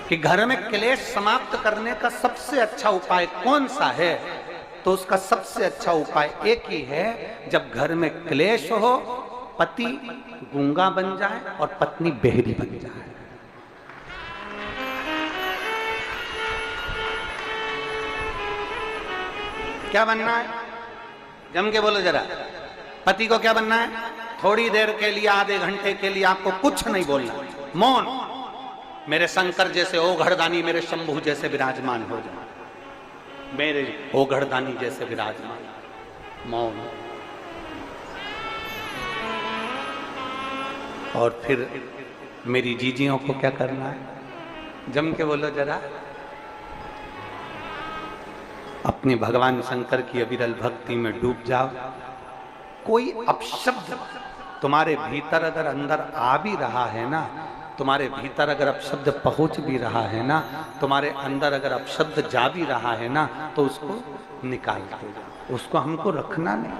कि घर में क्लेश समाप्त करने का सबसे अच्छा उपाय कौन सा है, तो उसका सबसे अच्छा उपाय एक ही है, जब घर में क्लेश हो, पति गूंगा बन जाए और पत्नी बहरी बन जाए। क्या बनना है? जम के बोलो जरा। पति को क्या बनना है? थोड़ी देर के लिए, आधे घंटे के लिए आपको कुछ नहीं बोलना, मौन। मेरे शंकर जैसे ओघड़दानी, मेरे शंभू जैसे विराजमान हो जाए, मेरे ओघड़दानी जैसे विराजमान, मौन। और फिर मेरी जीजियों को क्या करना है? जम के बोलो जरा। अपनी भगवान शंकर की अविरल भक्ति में डूब जाओ। कोई अपशब्द तुम्हारे भीतर अगर अंदर आ भी रहा है ना, तुम्हारे भीतर अगर अपशब्द पहुंच भी रहा है ना, तुम्हारे अंदर अगर अपशब्द जा भी रहा है ना, तो उसको निकाल दो, उसको हमको रखना नहीं।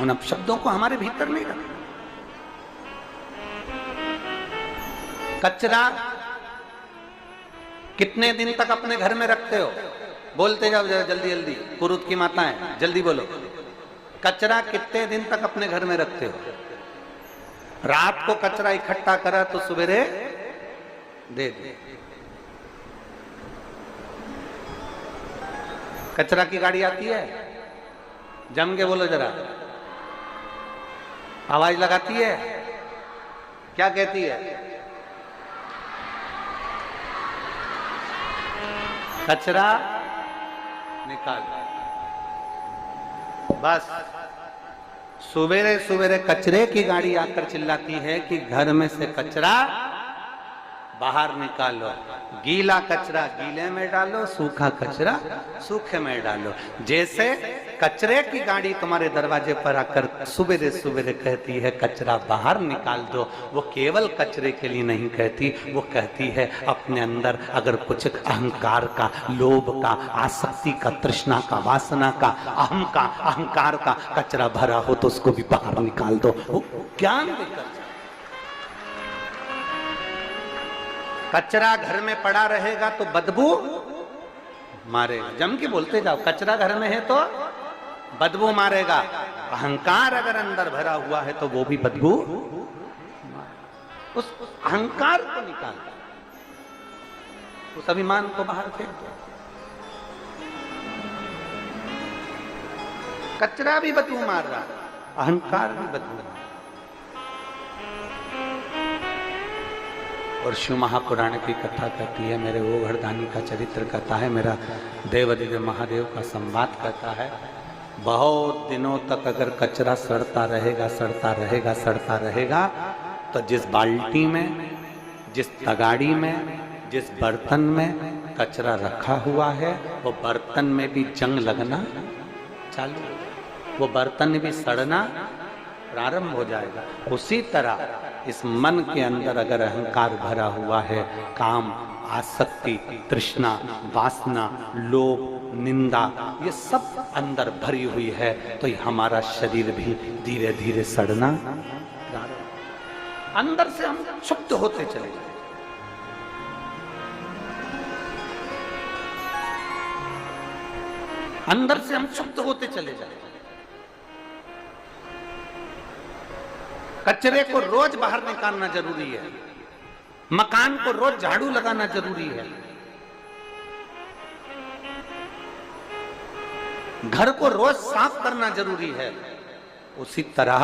उन अपशब्दों को हमारे भीतर नहीं रखना। कचरा कितने दिन तक अपने घर में रखते हो? बोलते जाओ जरा जल्दी जल्दी, पुरुष की माताएं जल्दी बोलो। कचरा कितने दिन तक अपने घर में रखते हो? रात को कचरा इकट्ठा करा तो सवेरे दे दे। कचरा की गाड़ी आती है, जम के बोलो जरा, आवाज लगाती है, क्या कहती है? कचरा निकाल। बस सवेरे सवेरे कचरे की गाड़ी आकर चिल्लाती है कि घर में से कचरा बाहर निकालो, गीला कचरा गीले में डालो, सूखा कचरा सूखे में डालो। जैसे कचरे की गाड़ी तुम्हारे दरवाजे पर आकर सवेरे सवेरे कहती है कचरा बाहर निकाल दो, वो केवल कचरे के लिए नहीं कहती, वो कहती है अपने अंदर अगर कुछ अहंकार का, लोभ का, आसक्ति का, तृष्णा का, वासना का, अहंकार का कचरा भरा हो तो उसको भी बाहर निकाल दो। वो ज्ञान देकर कचरा घर में पड़ा रहेगा तो बदबू मारेगा। जम के बोलते जाओ, कचरा घर में है तो बदबू मारेगा। अहंकार अगर अंदर भरा हुआ है तो वो भी बदबू, उस अहंकार को निकाल, उस अभिमान को बाहर फेंक दो। कचरा भी बदबू मार रहा, अहंकार भी बदबू मार। और शिव महापुराण की कथा कहती है, मेरे ओघड़दानी का चरित्र कहता है, मेरा देवादिदेव महादेव का संवाद कहता है, बहुत दिनों तक अगर कचरा सड़ता रहेगा, सड़ता रहेगा, सड़ता रहेगा, तो जिस बाल्टी में, जिस तगाड़ी में, जिस बर्तन में कचरा रखा हुआ है, वो बर्तन में भी जंग लगना चालू, वो बर्तन भी सड़ना प्रारंभ हो जाएगा। उसी तरह इस मन के अंदर अगर अहंकार भरा हुआ है, काम, आसक्ति, तृष्णा, वासना, लोभ, निंदा, ये सब अंदर भरी हुई है, तो ये हमारा शरीर भी धीरे धीरे सड़ना, अंदर से हम क्षुब्ध होते चले जाए। अंदर से हम क्षुब्ध होते चले जाए। कचरे को रोज बाहर निकालना जरूरी है, मकान को रोज झाड़ू लगाना जरूरी है, घर को रोज साफ करना जरूरी है। उसी तरह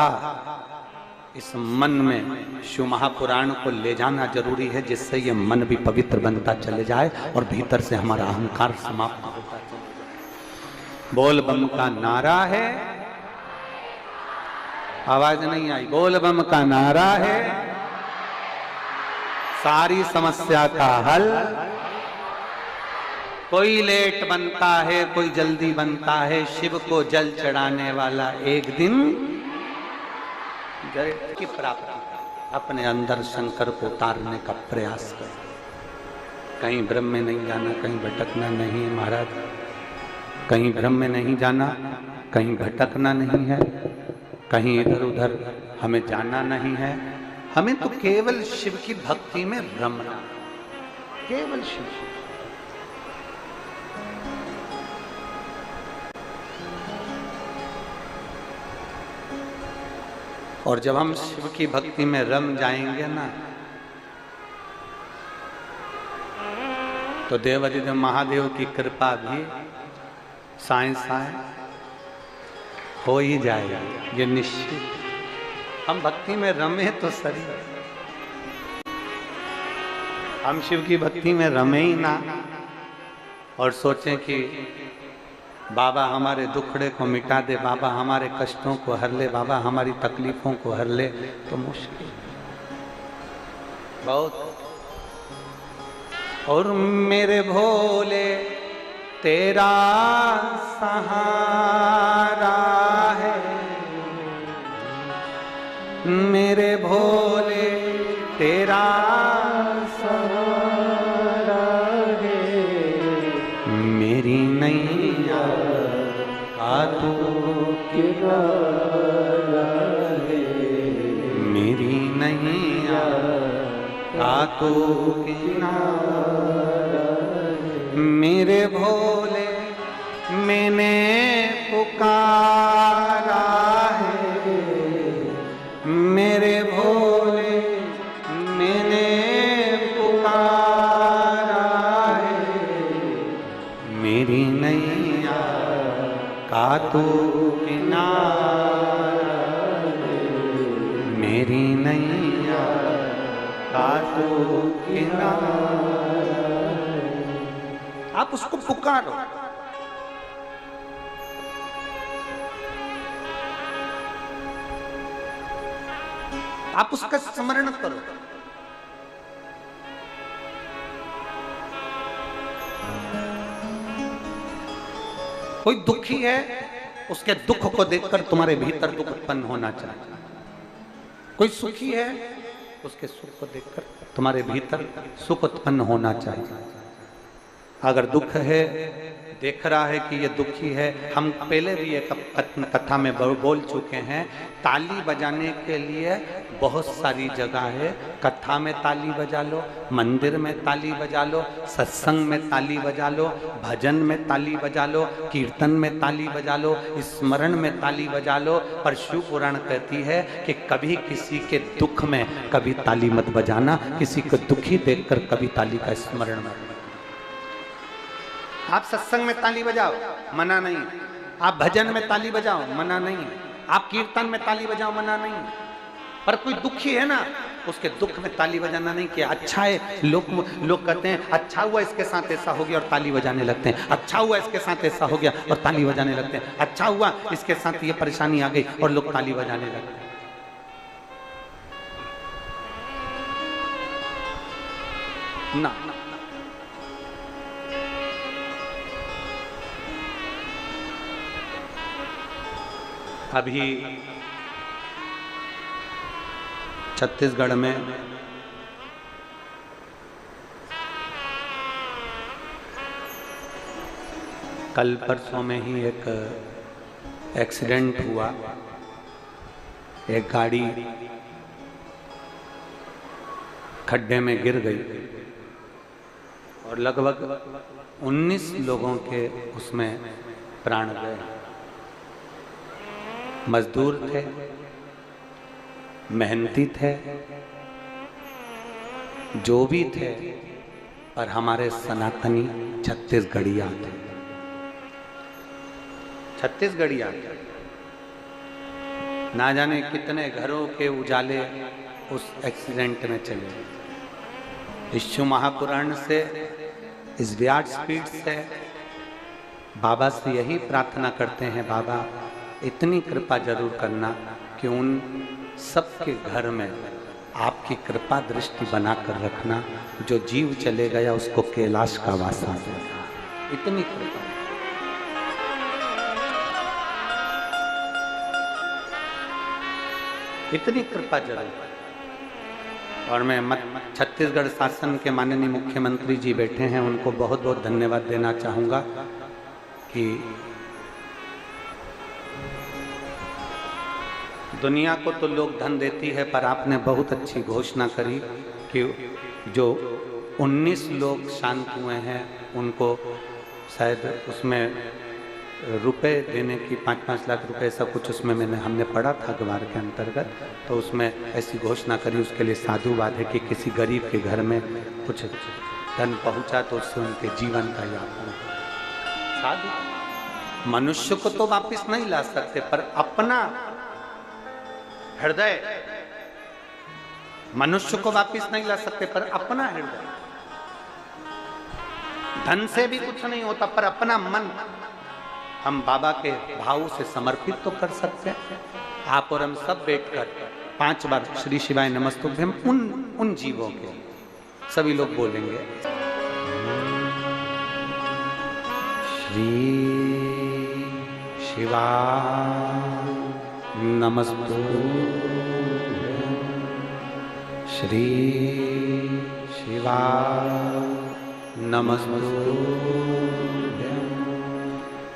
इस मन में शिव महापुराण को ले जाना जरूरी है, जिससे ये मन भी पवित्र बनता चले जाए और भीतर से हमारा अहंकार समाप्त होता चले जाए। बोल बम का नारा है, आवाज नहीं आई, बोल बम का नारा है, सारी समस्या का हल। कोई लेट बनता है, कोई जल्दी बनता है, शिव को जल चढ़ाने वाला एक दिन जल की प्राप्ति का अपने अंदर शंकर को उतारने का प्रयास कर। कहीं भ्रम में नहीं जाना, कहीं भटकना नहीं है महाराज, कहीं भ्रम में नहीं जाना, कहीं भटकना नहीं है, कहीं इधर उधर हमें जाना नहीं है। हमें तो केवल शिव की भक्ति में रमना, केवल शिव। और जब हम शिव की भक्ति में रम जाएंगे ना, तो देवादिदेव महादेव की कृपा भी साए साए हो ही जाएगा, ये निश्चित। हम भक्ति में रमे तो सही, हम शिव की भक्ति में रमे ही ना और सोचें कि बाबा हमारे दुखड़े को मिटा दे, बाबा हमारे कष्टों को हर ले, बाबा हमारी तकलीफों को हर ले, तो मुश्किल बहुत। और मेरे भोले तेरा सहारा है, मेरे भोले तेरा सहारा है, मेरी नैया का तू किनारा है, मेरी नैया का तू किनारा है। मेरे भोले मैंने पुकारा है, मेरे भोले मैंने पुकारा है, मेरी नैया का तू किनारा है, मेरी नैया का तू किनारा। आप उसको पुकारो, आप उसका स्मरण करो। कोई दुखी है, उसके दुख को देखकर तुम्हारे भीतर दुख उत्पन्न होना चाहिए। कोई सुखी है, उसके सुख को देखकर तुम्हारे भीतर सुख उत्पन्न होना चाहिए। अगर दुख है, देख रहा है कि ये दुखी है, हम पहले भी एक कथा में बोल चुके हैं, ताली बजाने के लिए बहुत सारी जगह है। कथा में ताली बजा लो, मंदिर में ताली बजा लो, सत्संग में ताली बजा लो, भजन में ताली बजा लो, कीर्तन में ताली बजा लो, स्मरण में ताली बजा लो। पर शिव पुराण कहती है कि कभी किसी के दुख में कभी ताली मत बजाना, किसी को दुखी देखकर कभी ताली का स्मरण मत। आप सत्संग में ताली बजाओ, मना नहीं। आप भजन में ताली बजाओ, मना नहीं। आप कीर्तन में ताली बजाओ, मना नहीं। पर कोई दुखी है ना, उसके दुख में ताली बजाना नहीं कि अच्छा है। लोग कहते हैं अच्छा हुआ इसके साथ ऐसा हो गया और ताली बजाने लगते हैं, अच्छा हुआ इसके साथ ऐसा हो गया और ताली बजाने लगते हैं, अच्छा हुआ इसके साथ ये परेशानी आ गई और लोग ताली बजाने लगते हैं। ना, ना। अभी छत्तीसगढ़ में कल परसों में ही एक एक्सीडेंट हुआ। एक गाड़ी खड्डे में गिर गई और लगभग 19 लोगों के उसमें प्राण गए। मजदूर थे, मेहनती थे, जो भी थे, पर हमारे सनातनी छत्तीसगढ़िया थे। छत्तीसगढ़िया थे। ना जाने कितने घरों के उजाले उस एक्सीडेंट में चले। इस शिव महापुराण से, इस व्यासपीठ से बाबा से यही प्रार्थना करते हैं, बाबा इतनी कृपा जरूर करना कि उन सबके घर में आपकी कृपा दृष्टि बनाकर रखना। जो जीव चले गया उसको कैलाश का वास आ जाएगा। इतनी कृपा, इतनी कृपा जरूर। और मैं छत्तीसगढ़ शासन के माननीय मुख्यमंत्री जी बैठे हैं, उनको बहुत बहुत धन्यवाद देना चाहूँगा कि दुनिया को तो लोग धन देती है, पर आपने बहुत अच्छी घोषणा करी कि जो 19 लोग शांत हुए हैं उनको शायद उसमें रुपए देने की 5-5 लाख रुपए ऐसा कुछ उसमें हमने पढ़ा था अखबार के अंतर्गत। तो उसमें ऐसी घोषणा करी, उसके लिए साधुवाद है कि किसी गरीब के घर में कुछ धन पहुंचा तो उससे उनके जीवन का यापन। साधु मनुष्य को तो वापस नहीं ला सकते, पर अपना हृदय, मनुष्य को वापस नहीं ला सकते पर अपना हृदय, धन से भी कुछ नहीं होता, पर अपना मन हम बाबा के भाव से समर्पित तो कर सकते हैं। आप और हम सब बैठकर 5 बार श्री शिवाय नमस्तुभ्यम उन जीवों के सभी लोग बोलेंगे। श्री शिवाय नमस्तुभ्यम, श्री शिवाय नमस्तुभ्यम,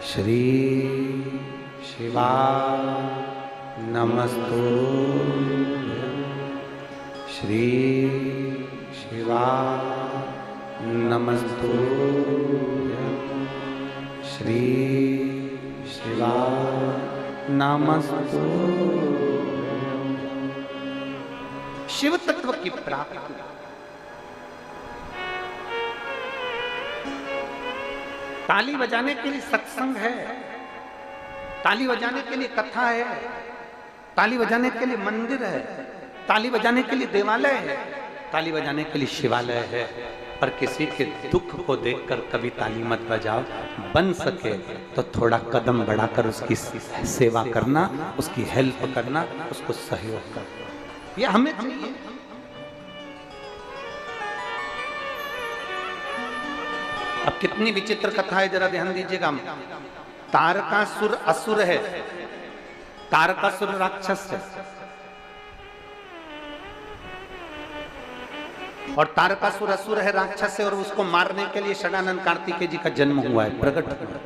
श्री शिवाय नमस्तुभ्यम, श्री शिवाय नमस्तुभ्यम, श्री शिवाय नमस्तुभ्यम। शिव तत्व की प्राप्ति, ताली बजाने के लिए सत्संग है, ताली बजाने के लिए कथा है, ताली बजाने के लिए मंदिर है, ताली बजाने के लिए देवालय है, ताली बजाने के लिए शिवालय है। पर किसी के दुख को देखकर कभी ताली मत बजाओ। बन सके तो थोड़ा कदम बढ़ाकर उसकी सेवा करना, उसकी हेल्प करना, उसको सहयोग करना, ये हमें चाहिए। अब कितनी विचित्र कथा है, जरा ध्यान दीजिएगा। तारकासुर असुर है, तारकासुर राक्षस है, और तारकासुर असुर है, राक्षस है, और उसको मारने के लिए षडानंद कार्तिकेय जी का जन्म हुआ है, प्रकट हुआ।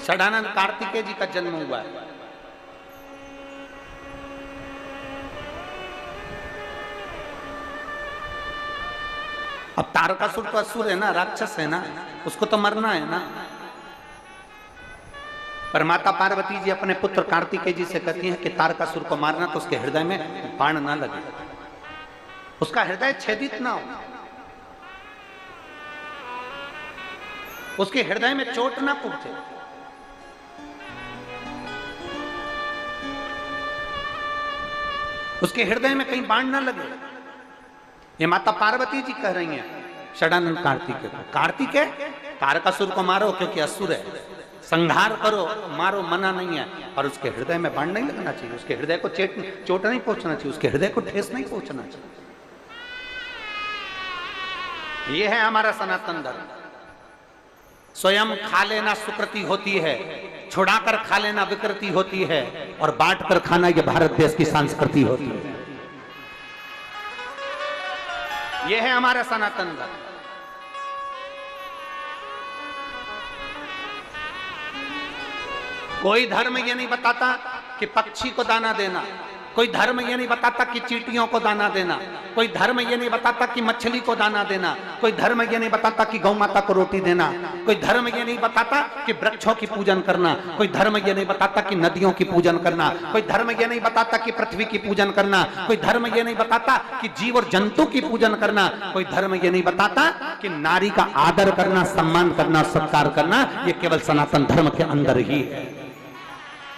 षडानंद कार्तिकेय जी का जन्म हुआ है। अब तारकासुर तो असुर है ना, राक्षस है ना, उसको तो मरना है ना। पर माता पार्वती जी अपने पुत्र कार्तिकेय जी से कहती हैं कि तारकासुर को मारना तो उसके हृदय में बाण ना लगे, उसका हृदय छेदित ना हो, उसके हृदय में चोट ना पहुंचे। उसके हृदय में कहीं बाण ना लगे। ये माता पार्वती जी कह रही हैं षडानंद कार्तिकेय को, कार्तिकेय तारकासुर को मारो क्योंकि असुर है, संहार करो, मारो, मना नहीं है, पर उसके हृदय में बाण नहीं लगना चाहिए, उसके हृदय को चोट नहीं पहुंचना चाहिए, उसके हृदय को ठेस नहीं पहुंचना चाहिए। यह है हमारा सनातन धर्म। स्वयं खा लेना सुकृति होती है, छुड़ाकर खा लेना विकृति होती है, और बांट कर खाना यह भारत देश की संस्कृति होती है। यह है हमारा सनातन धर्म। कोई धर्म ये नहीं बताता कि पक्षी को दाना देना, कोई धर्म ये नहीं बताता कि चींटियों को दाना देना, कोई धर्म ये नहीं बताता कि मछली को दाना देना, कोई धर्म ये नहीं बताता कि गौ माता को रोटी देना, कोई धर्म ये नहीं बताता कि वृक्षों की पूजन करना, कोई धर्म ये नहीं बताता कि नदियों की पूजन करना, कोई धर्म ये नहीं बताता कि पृथ्वी की पूजन करना, कोई धर्म ये नहीं बताता कि जीव और जंतु की पूजन करना, कोई धर्म ये नहीं बताता कि नारी का आदर करना, सम्मान करना, सत्कार करना, ये केवल सनातन धर्म के अंदर ही है,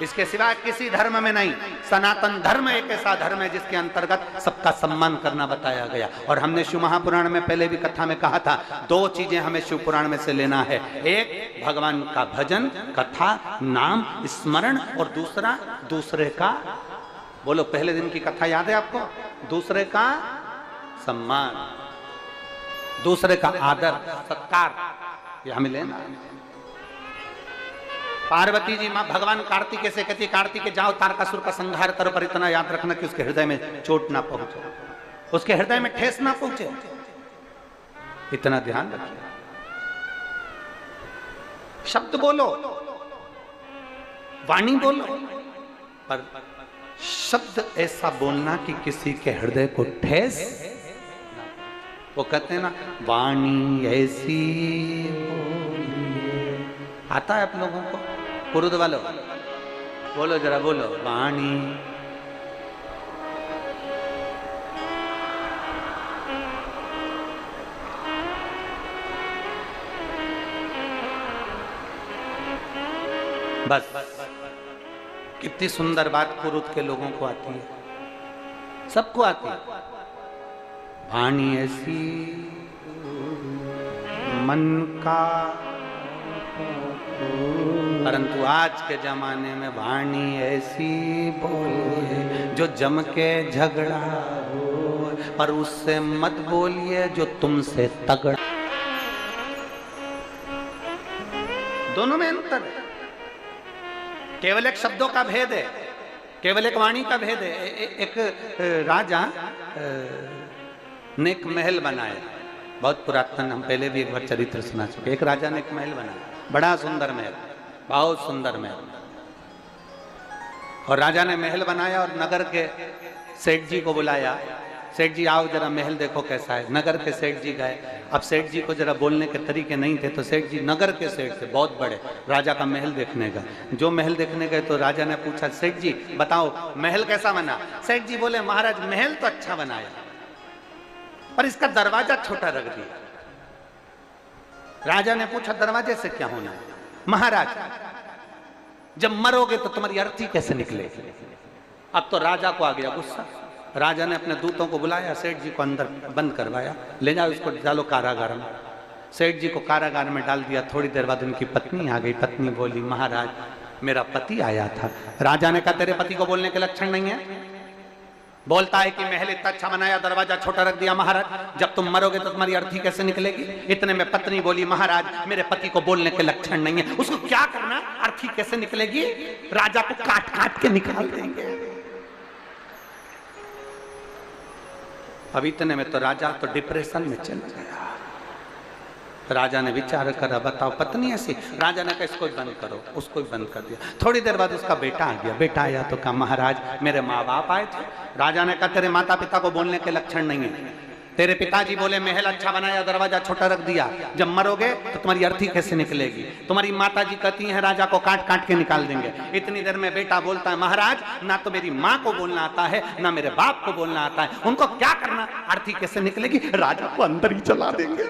इसके सिवा किसी धर्म में नहीं। सनातन धर्म एक ऐसा धर्म है जिसके अंतर्गत सबका सम्मान करना बताया गया। और हमने शिव महापुराण में पहले भी कथा में कहा था, 2 चीजें हमें शिव पुराण में से लेना है, एक भगवान का भजन, कथा, नाम स्मरण, और दूसरे का, बोलो पहले दिन की कथा याद है आपको, दूसरे का सम्मान, दूसरे का आदर सत्कार, ये हमें लेना है। पार्वती जी मां भगवान कार्तिकेय से कहती, कार्तिकेय जाओ तारकासुर का संहार करो, पर इतना याद रखना कि उसके हृदय में चोट ना पहुंचे, उसके हृदय में ठेस ना पहुंचे, इतना ध्यान रखिए। शब्द बोलो, वाणी बोलो, पर शब्द ऐसा बोलना कि किसी के हृदय को ठेस। वो कहते हैं ना, वाणी ऐसी बोलिए। आता है आप लोगों को? पुरुद वालों बोलो जरा, बोलो वाणी। बस कितनी सुंदर बात पुरुष के लोगों को आती है, सबको आती है। वाणी ऐसी मन का, परंतु आज के जमाने में वाणी ऐसी बोलिए जो जम के झगड़ा हो, पर उससे मत बोलिए जो तुमसे तगड़ा। दोनों में अंतर है, केवल एक शब्दों का भेद है, केवल एक वाणी का भेद है। एक राजा ने एक महल बनाया, बहुत पुरातन, हम पहले भी एक बार चरित्र सुना चुके। एक राजा ने एक महल बनाया, बड़ा सुंदर महल, बहुत सुंदर महल। और राजा ने महल बनाया और नगर के सेठ जी को बुलाया, सेठ जी आओ जरा महल देखो कैसा है। नगर के सेठ जी गए। अब सेठ जी को जरा बोलने के तरीके नहीं थे, तो सेठ जी नगर के सेठ थे, बहुत बड़े, राजा का महल देखने गए। जो महल देखने गए तो राजा ने पूछा, सेठ जी बताओ महल कैसा बना? सेठ जी बोले, महाराज महल तो अच्छा बनाया, पर इसका दरवाजा छोटा रख दिया। राजा ने पूछा, दरवाजे से क्या होना है? महाराज जब मरोगे तो तुम्हारी अर्थी कैसे निकलेगी? अब तो राजा को आ गया गुस्सा। राजा ने अपने दूतों को बुलाया, सेठ जी को अंदर बंद करवाया, ले जाओ इसको डालो कारागार में। सेठ जी को कारागार में डाल दिया। थोड़ी देर बाद उनकी पत्नी आ गई। पत्नी बोली, महाराज मेरा पति आया था। राजा ने कहा, तेरे पति को बोलने के लक्षण नहीं है, बोलता है कि महल इतना अच्छा बनाया, दरवाजा छोटा रख दिया। महाराज जब तुम मरोगे तो तुम्हारी अर्थी कैसे निकलेगी? इतने में पत्नी बोली, महाराज मेरे पति को बोलने के लक्षण नहीं है, उसको क्या करना, अर्थी कैसे निकलेगी? राजा को काट काट के निकाल देंगे। अब इतने में तो राजा तो डिप्रेशन में चला गया। राजा ने विचार करा, बताओ पत्नी ऐसी? राजा ने कहा, इसको बंद करो। उसको बंद कर दिया। थोड़ी देर बाद उसका बेटा आ गया। बेटा आया तो कहा, महाराज मेरे माँ बाप आए थे। राजा ने कहा, तेरे माता पिता को बोलने के लक्षण नहीं है, तेरे पिताजी बोले महल अच्छा बनाया, दरवाजा छोटा रख दिया, जब मरोगे तो तुम्हारी अर्थी कैसे निकलेगी? तुम्हारी माता जी कहती हैं राजा को काट काट के निकाल देंगे। इतनी देर में बेटा बोलता है, महाराज ना तो मेरी माँ को बोलना आता है, ना मेरे बाप को बोलना आता है, उनको क्या करना, अर्थी कैसे निकलेगी? राजा को अंदर ही चला देंगे।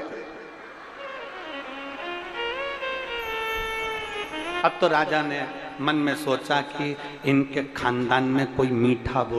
अब तो राजा ने मन में सोचा कि इनके खानदान में कोई मीठा बोल